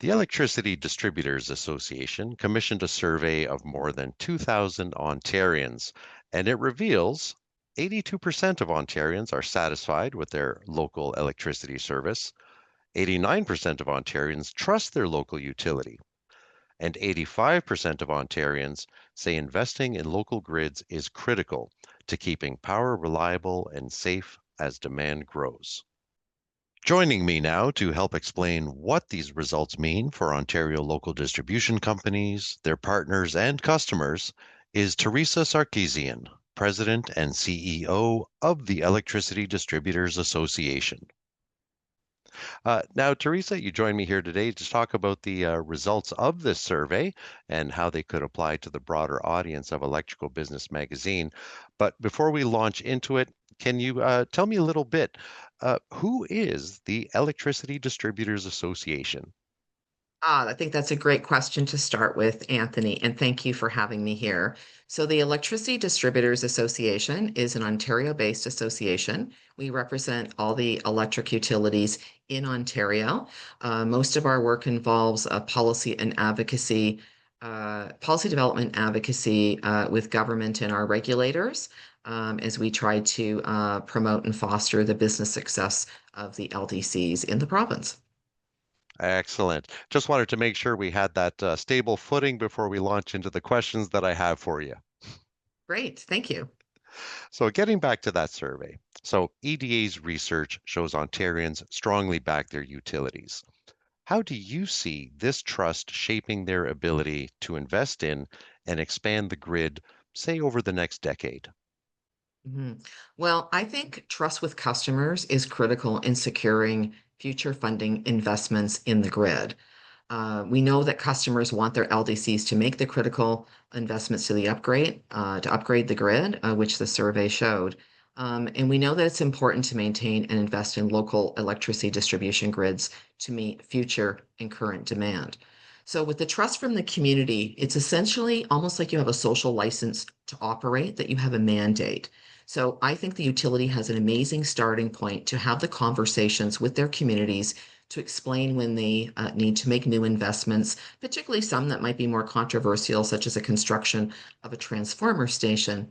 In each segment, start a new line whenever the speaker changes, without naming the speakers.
The Electricity Distributors Association commissioned a survey of more than 2,000 Ontarians, and it reveals 82% of Ontarians are satisfied with their local electricity service, 89% of Ontarians trust their local utility, and 85% of Ontarians say investing in local grids is critical to keeping power reliable and safe as demand grows. Joining me now to help explain what these results mean for Ontario local distribution companies, their partners, and customers is Teresa Sarkesian, President and CEO of the Electricity Distributors Association. Now, Teresa, you join me here today to talk about the results of this survey and how they could apply to the broader audience of Electrical Business Magazine. But before we launch into it, can you tell me a little bit? Who is the Electricity Distributors Association?
I think that's a great question to start with, Anthony, and thank you for having me here. So, the Electricity Distributors Association is an Ontario-based association. We represent all the electric utilities in Ontario. Most of our work involves policy and advocacy, policy development advocacy with government and our regulators as we try to promote and foster the business success of the LDCs in the province.
Excellent. Just wanted to make sure we had that stable footing before we launch into the questions that I have for you.
Great, thank you.
So, getting back to that survey. So, EDA's research shows Ontarians strongly back their utilities. How do you see this trust shaping their ability to invest in and expand the grid, say, over the next decade?
Mhm. Well, I think trust with customers is critical in securing future funding investments in the grid. We know that customers want their LDCs to make the critical investments to upgrade the grid, which the survey showed. And we know that it's important to maintain and invest in local electricity distribution grids to meet future and current demand. So, with the trust from the community, it's essentially almost like you have a social license to operate, that you have a mandate. So, I think the utility has an amazing starting point to have the conversations with their communities to explain when they need to make new investments, particularly some that might be more controversial, such as a construction of a transformer station,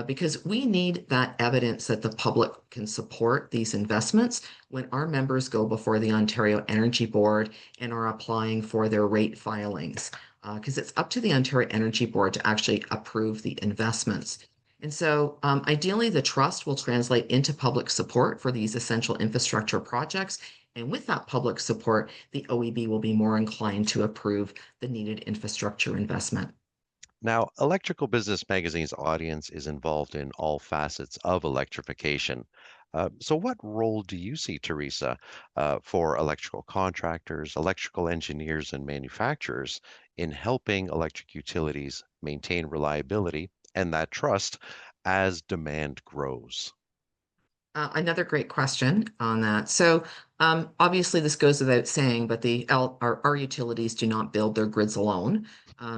because we need that evidence that the public can support these investments when our members go before the Ontario Energy Board and are applying for their rate filings, because it's up to the Ontario Energy Board to actually approve the investments. And so, ideally, the trust will translate into public support for these essential infrastructure projects. And with that public support, the OEB will be more inclined to approve the needed infrastructure investment.
Now, Electrical Business Magazine's audience is involved in all facets of electrification. So, what role do you see, Teresa, for electrical contractors, electrical engineers, and manufacturers in helping electric utilities maintain reliability and that trust as demand grows?
Another great question on that. So, obviously, this goes without saying, but our utilities do not build their grids alone.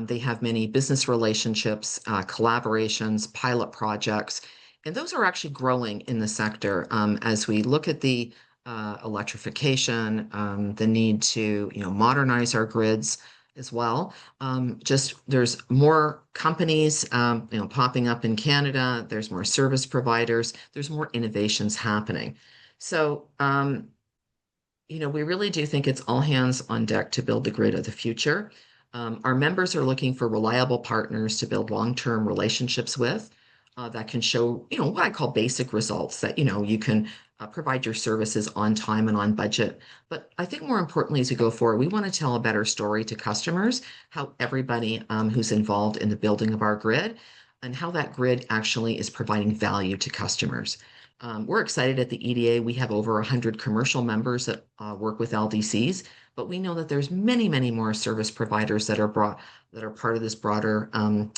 They have many business relationships, collaborations, pilot projects, and those are actually growing in the sector as we look at the electrification, the need to modernize our grids as well. Just there's more companies, popping up in Canada. There's more service providers. There's more innovations happening. So, we really do think it's all hands on deck to build the grid of the future. Our members are looking for reliable partners to build long-term relationships with that can show, what I call basic results that, you can provide your services on time and on budget. But I think more importantly, as we go forward, we want to tell a better story to customers, how everybody who's involved in the building of our grid and how that grid actually is providing value to customers. We're excited at the EDA. We have over 100 commercial members that work with LDCs, but we know that there's many, many more service providers that are part of this broader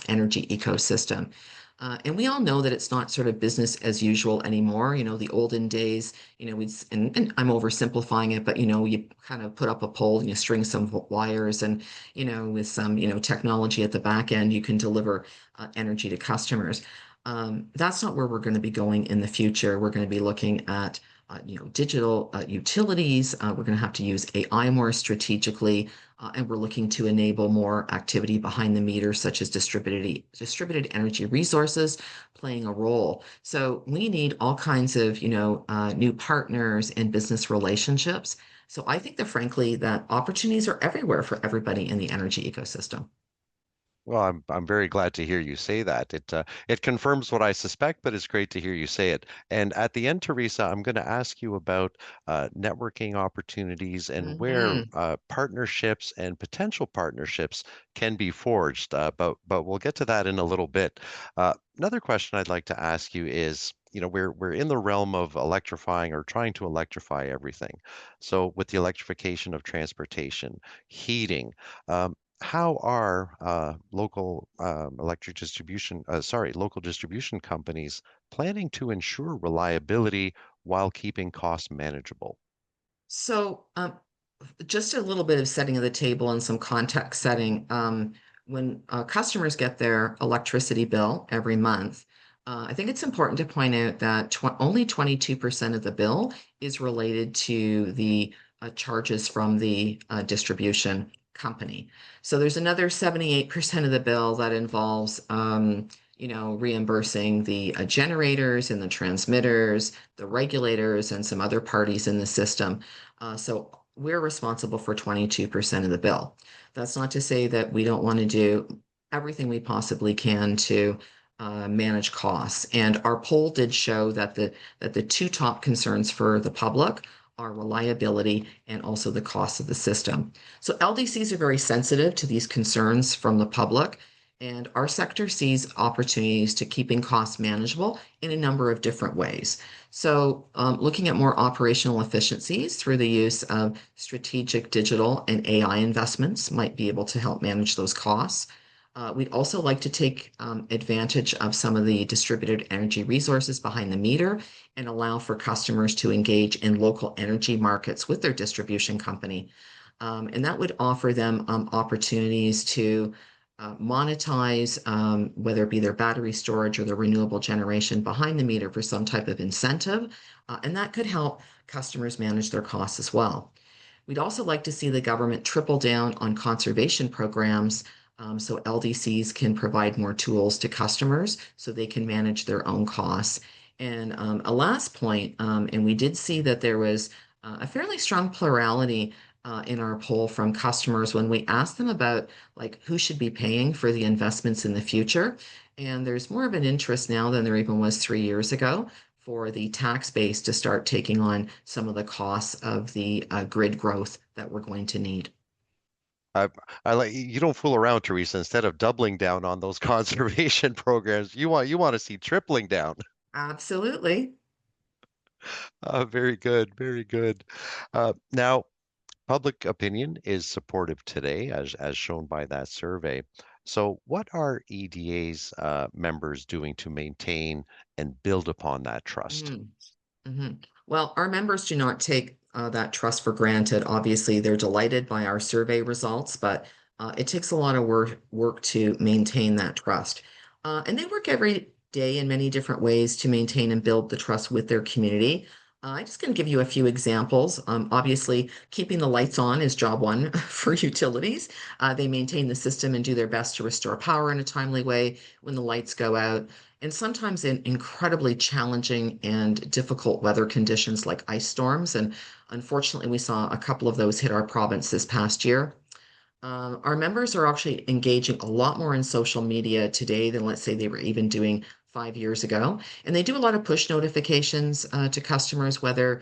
energy ecosystem. And we all know that it's not sort of business as usual anymore. The olden days, and I'm oversimplifying it, but you kind of put up a pole and you string some wires, and with some technology at the back end, you can deliver energy to customers. That's not where we're going to be going in the future. We're going to be looking at digital utilities. We're going to have to use AI more strategically, and we're looking to enable more activity behind the meter, such as distributed energy resources playing a role. So we need all kinds of, new partners and business relationships. So I think that frankly, that opportunities are everywhere for everybody in the energy ecosystem.
Well, I'm very glad to hear you say that. It confirms what I suspect, but it's great to hear you say it. And at the end, Teresa, I'm going to ask you about networking opportunities and where
Mhm.
partnerships and potential partnerships can be forged. But we'll get to that in a little bit. Another question I'd like to ask you is, we're in the realm of electrifying or trying to electrify everything. So with the electrification of transportation, heating. How are local distribution companies planning to ensure reliability while keeping costs manageable?
So, just a little bit of setting of the table and some context setting. When customers get their electricity bill every month, I think it's important to point out that only 22% of the bill is related to the charges from the distribution company. So there's another 78% of the bill that involves, reimbursing the generators and the transmitters, the regulators, and some other parties in the system. So we're responsible for 22% of the bill. That's not to say that we don't want to do everything we possibly can to manage costs. And our poll did show that the two top concerns for the public are reliability and also the cost of the system. So LDCs are very sensitive to these concerns from the public, and our sector sees opportunities to keeping costs manageable in a number of different ways. So, looking at more operational efficiencies through the use of strategic digital and AI investments might be able to help manage those costs. We'd also like to take advantage of some of the distributed energy resources behind the meter and allow for customers to engage in local energy markets with their distribution company. And that would offer them opportunities to monetize, whether it be their battery storage or their renewable generation behind the meter for some type of incentive. And that could help customers manage their costs as well. We'd also like to see the government triple down on conservation programs, so LDCs can provide more tools to customers so they can manage their own costs. And a last point, and we did see that there was a fairly strong plurality in our poll from customers when we asked them about like who should be paying for the investments in the future. And there's more of an interest now than there even was 3 years ago for the tax base to start taking on some of the costs of the grid growth that we're going to need.
I, I like you don't fool around, Teresa. Instead of doubling down on those conservation programs, you want to see tripling down.
Absolutely.
Very good, very good. Now, public opinion is supportive today, as shown by that survey. So, what are EDA's members doing to maintain and build upon that trust?
Mhm. Mhm. Well, our members do not take that trust for granted. Obviously, they're delighted by our survey results, but it takes a lot of work to maintain that trust. And they work every day in many different ways to maintain and build the trust with their community. I'm just going to give you a few examples. Obviously, keeping the lights on is job one for utilities. They maintain the system and do their best to restore power in a timely way when the lights go out, and sometimes in incredibly challenging and difficult weather conditions like ice storms. And unfortunately, we saw a couple of those hit our province this past year. Our members are actually engaging a lot more in social media today than, let's say, they were even doing 5 years ago. And they do a lot of push notifications to customers, whether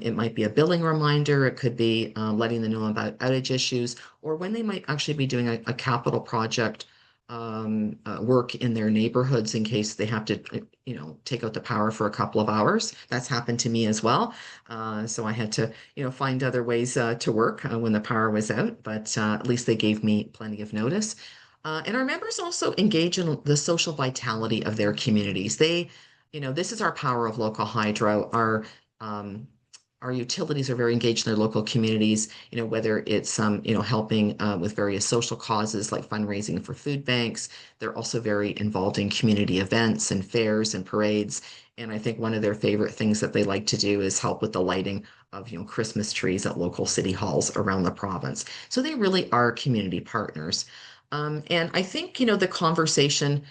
it might be a billing reminder, it could be letting them know about outage issues, or when they might actually be doing a capital project work in their neighborhoods in case they have to, take out the power for a couple of hours. That's happened to me as well. So I had to, find other ways to work when the power was out, but at least they gave me plenty of notice. And our members also engage in the social vitality of their communities. This is our power of local hydro. Um, our utilities are very engaged in their local communities, whether it's helping with various social causes like fundraising for food banks. They're also very involved in community events and fairs and parades. And I think one of their favorite things that they like to do is help with the lighting of, Christmas trees at local city halls around the province. So they really are community partners. And I think, the conversation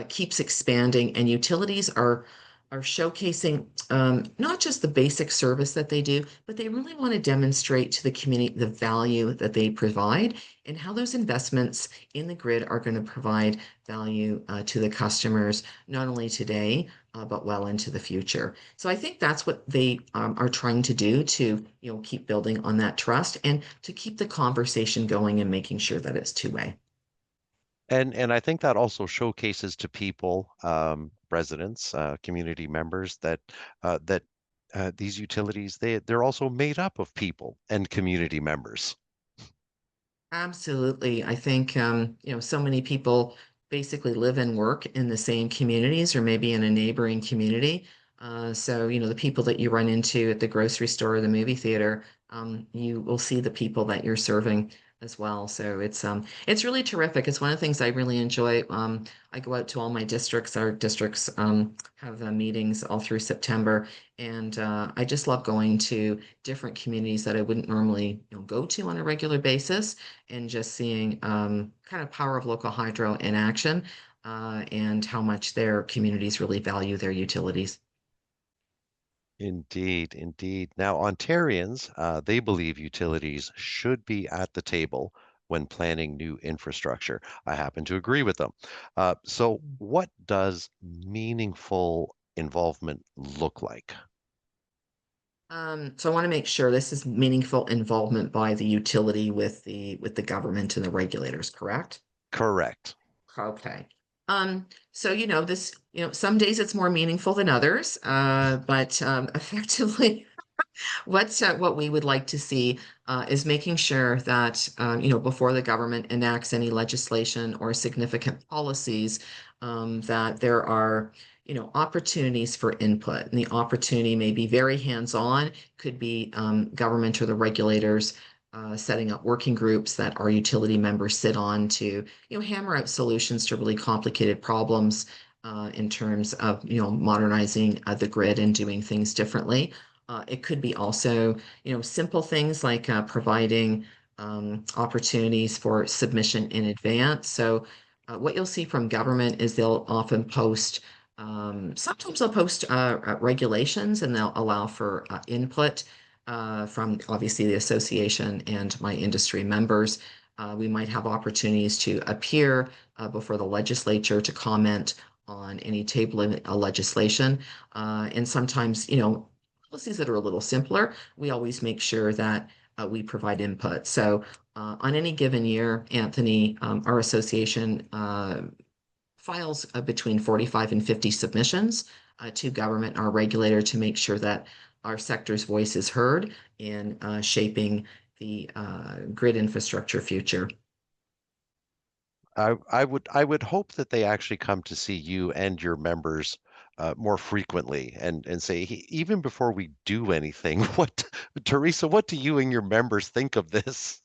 keeps expanding, and utilities are showcasing not just the basic service that they do, but they really want to demonstrate to the community the value that they provide and how those investments in the grid are going to provide value to the customers, not only today, but well into the future. So I think that's what they are trying to do to, keep building on that trust and to keep the conversation going and making sure that it's two-way.
And I think that also showcases to people, residents, community members, that these utilities, they're also made up of people and community members.
Absolutely. I think, so many people basically live and work in the same communities or maybe in a neighboring community. So, the people that you run into at the grocery store or the movie theater, you will see the people that you're serving as well. So it's really terrific. It's one of the things I really enjoy. I go out to all my districts. Our districts have meetings all through September, and I just love going to different communities that I wouldn't normally, go to on a regular basis and just seeing kind of power of local hydro in action and how much their communities really value their utilities.
Indeed, indeed. Now, Ontarians, they believe utilities should be at the table when planning new infrastructure. I happen to agree with them. So, what does meaningful involvement look like?
So I want to make sure this is meaningful involvement by the utility with the government and the regulators, correct?
Correct.
Okay. So this, some days it's more meaningful than others, but effectively what we would like to see is making sure that before the government enacts any legislation or significant policies, that there are opportunities for input, and the opportunity may be very hands-on, could be government or the regulators setting up working groups that our utility members sit on to hammer out solutions to really complicated problems in terms of modernizing the grid and doing things differently. It could be also, simple things like providing opportunities for submission in advance. So, what you'll see from government is they'll often post, sometimes they'll post regulations and they'll allow for input from obviously the association and my industry members. We might have opportunities to appear before the legislature to comment on any tabling legislation. And sometimes, policies that are a little simpler, we always make sure that we provide input. So on any given year, Anthony, our association files between 45 and 50 submissions to government, our regulator, to make sure that our sector's voice is heard in shaping the grid infrastructure future.
I would hope that they actually come to see you and your members more frequently and say, Even before we do anything, what, Teresa, what do you and your members think of this?"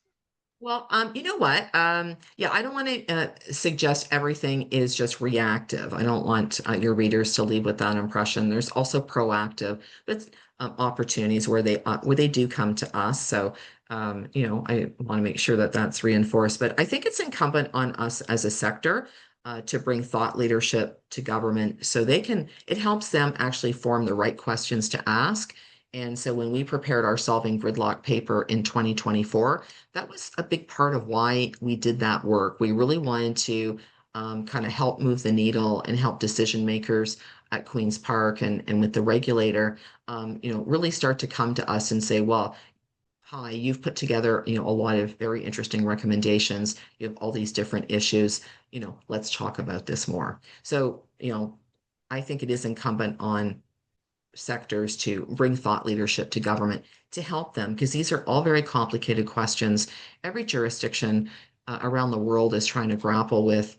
Well, you know what? Yeah, I don't want to suggest everything is just reactive. I don't want your readers to leave with that impression. There's also proactive, but opportunities where they do come to us. So, I want to make sure that that's reinforced. But I think it's incumbent on us as a sector to bring thought leadership to government so they can. It helps them actually form the right questions to ask. And so when we prepared our Solving Gridlock paper in 2024, that was a big part of why we did that work. We really wanted to kind of help move the needle and help decision makers at Queen's Park and with the regulator, really start to come to us and say, well, hi, you've put together, a lot of very interesting recommendations. You have all these different issues, let's talk about this more. So, I think it is incumbent on sectors to bring thought leadership to government to help them because these are all very complicated questions. Every jurisdiction around the world is trying to grapple with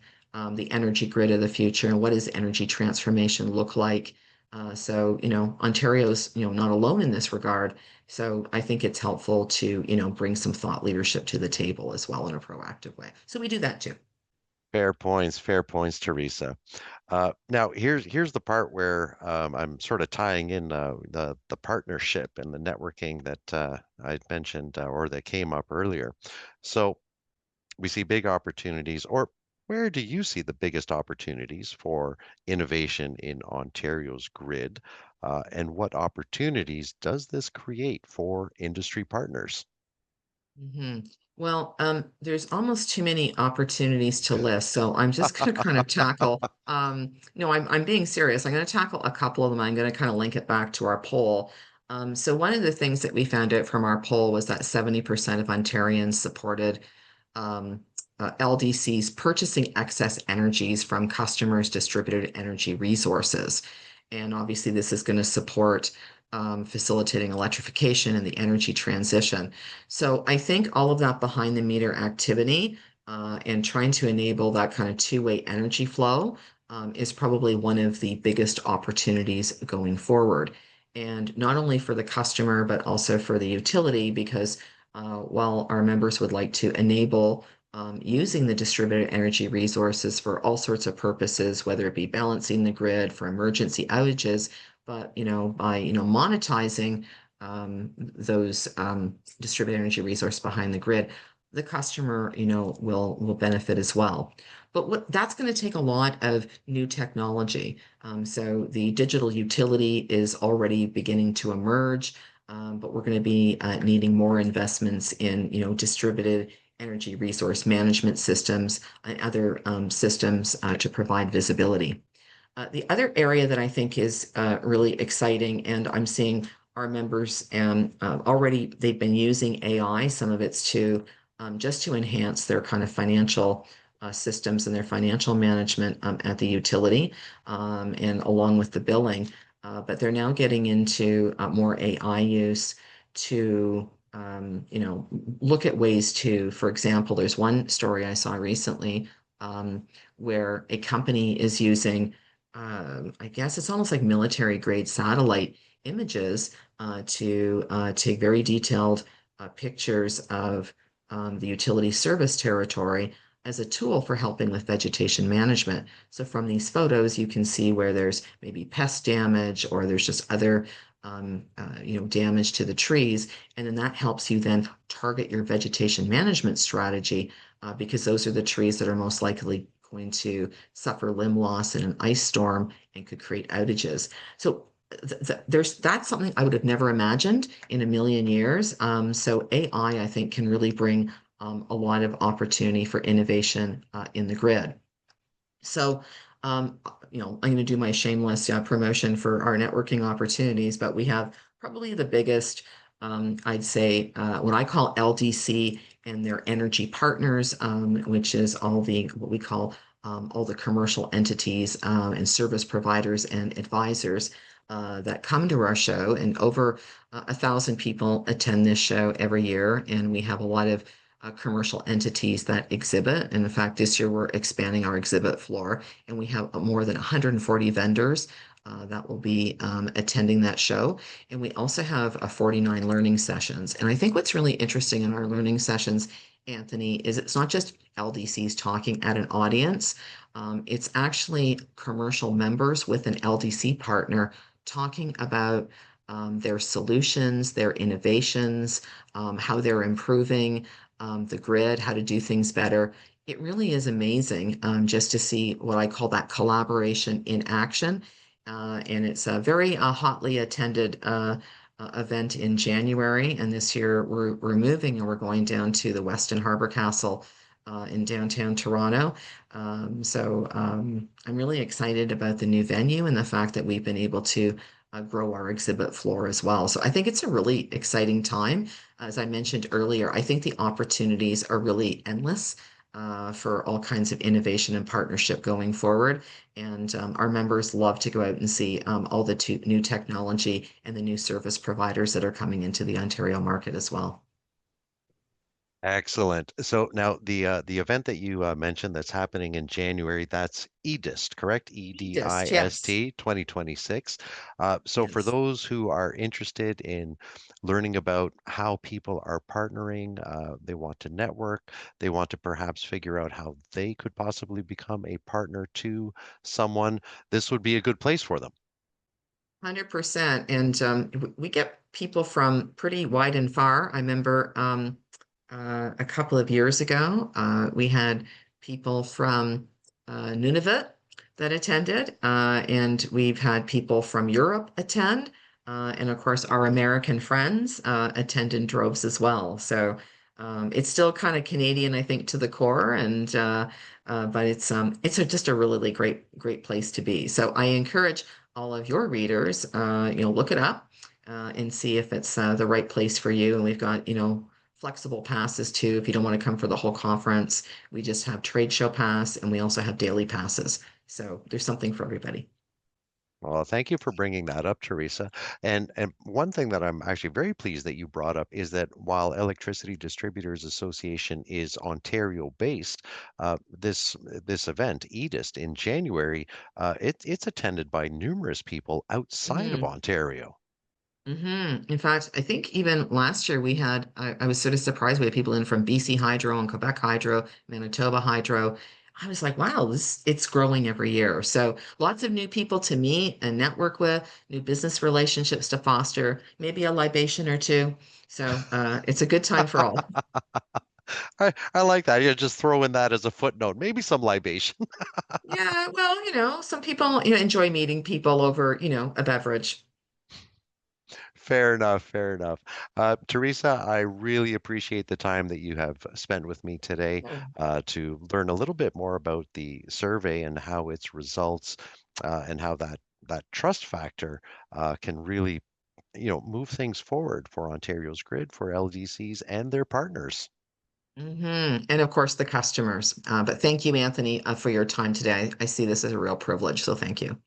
the energy grid of the future and what does energy transformation look like. So, Ontario's, not alone in this regard. So I think it's helpful to, bring some thought leadership to the table as well in a proactive way. So we do that too.
Fair points, Teresa. Now here's the part where I'm sort of tying in the partnership and the networking that I mentioned or that came up earlier. So we see big opportunities, or where do you see the biggest opportunities for innovation in Ontario's grid? And what opportunities does this create for industry partners?
Hmm. Well, there's almost too many opportunities to list, so I'm just going to kind of tackle. No, I'm being serious. I'm going to tackle a couple of them. I'm going to kind of link it back to our poll. So one of the things that we found out from our poll was that 70% of Ontarians supported um, LDCs purchasing excess energies from customers' distributed energy resources. And obviously, this is going to support facilitating electrification and the energy transition. So I think all of that behind the meter activity and trying to enable that kind of two-way energy flow is probably one of the biggest opportunities going forward. And not only for the customer, but also for the utility, because while our members would like to enable using the distributed energy resources for all sorts of purposes, whether it be balancing the grid for emergency outages, but by monetizing those distributed energy resource behind the grid, the customer will benefit as well. But what that's going to take a lot of new technology. So the digital utility is already beginning to emerge, but we're going to be needing more investments in distributed energy resource management systems and other systems to provide visibility. The other area that I think is really exciting, and I'm seeing our members already, they've been using AI, some of it's to just to enhance their kind of financial systems and their financial management at the utility and along with the billing. But they're now getting into more AI use to look at ways to, for example, there's one story I saw recently where a company is using I guess it's almost like military grade satellite images to take very detailed pictures of the utility service territory as a tool for helping with vegetation management. So from these photos, you can see where there's maybe pest damage or there's just other damage to the trees. And then that helps you then target your vegetation management strategy because those are the trees that are most likely going to suffer limb loss in an ice storm and could create outages. So that's something I would have never imagined in a million years. So AI, I think, can really bring a lot of opportunity for innovation in the grid. So, I'm going to do my shameless promotion for our networking opportunities, but we have probably the biggest, I'd say, what I call LDC and their energy partners, which is what we call all the commercial entities and service providers and advisors that come to our show. And over 1,000 people attend this show every year, and we have a lot of commercial entities that exhibit. And in fact, this year we're expanding our exhibit floor, and we have more than 140 vendors that will be attending that show. And we also have 49 learning sessions. And I think what's really interesting in our learning sessions, Anthony, is it's not just LDCs talking at an audience. It's actually commercial members with an LDC partner talking about their solutions, their innovations, how they're improving the grid, how to do things better. It really is amazing just to see what I call that collaboration in action. And it's a very hotly attended event in January. And this year we're moving and we're going down to the Westin Harbor Castle in downtown Toronto. I'm really excited about the new venue and the fact that we've been able to grow our exhibit floor as well. So I think it's a really exciting time. As I mentioned earlier, I think the opportunities are really endless for all kinds of innovation and partnership going forward. And our members love to go out and see all the new technology and the new service providers that are coming into the Ontario market as well.
Excellent. So now the event that you mentioned that's happening in January, that's EDIST, correct?
Just, yes,
EDIST 2026. So for
yes.
those who are interested in learning about how people are partnering, they want to network, they want to perhaps figure out how they could possibly become a partner to someone, this would be a good place for them.
100%. And we get people from pretty wide and far. I remember a couple of years ago, we had people from Nunavut that attended, and we've had people from Europe attend. And of course, our American friends attend in droves as well. So it's still kind of Canadian, I think, to the core, and but just a really great place to be. So I encourage all of your readers, look it up and see if it's the right place for you. And we've got, flexible passes too. If you don't want to come for the whole conference, we just have trade show pass and we also have daily passes. So there's something for everybody.
Well, thank you for bringing that up, Teresa. And one thing that I'm actually very pleased that you brought up is that while Electricity Distributors Association is Ontario based, this event, EDIST, in January, it's attended by numerous people outside of
Mhm.
Ontario.
In fact, I think even last year I was sort of surprised we had people in from BC Hydro and Quebec Hydro, Manitoba Hydro. I was like, wow, it's growing every year. So lots of new people to meet and network with, new business relationships to foster, maybe a libation or two. So it's a good time for all.
I like that. Yeah, just throw in that as a footnote, maybe some libation.
Yeah, well, some people, enjoy meeting people over, a beverage.
Fair enough, fair enough. Teresa, I really appreciate the time that you have spent with me today
Oh.
to learn a little bit more about the survey and how its results and how that trust factor can really, move things forward for Ontario's grid, for LDCs and their partners.
And of course, the customers. But thank you, Anthony, for your time today. I see this as a real privilege, so thank you.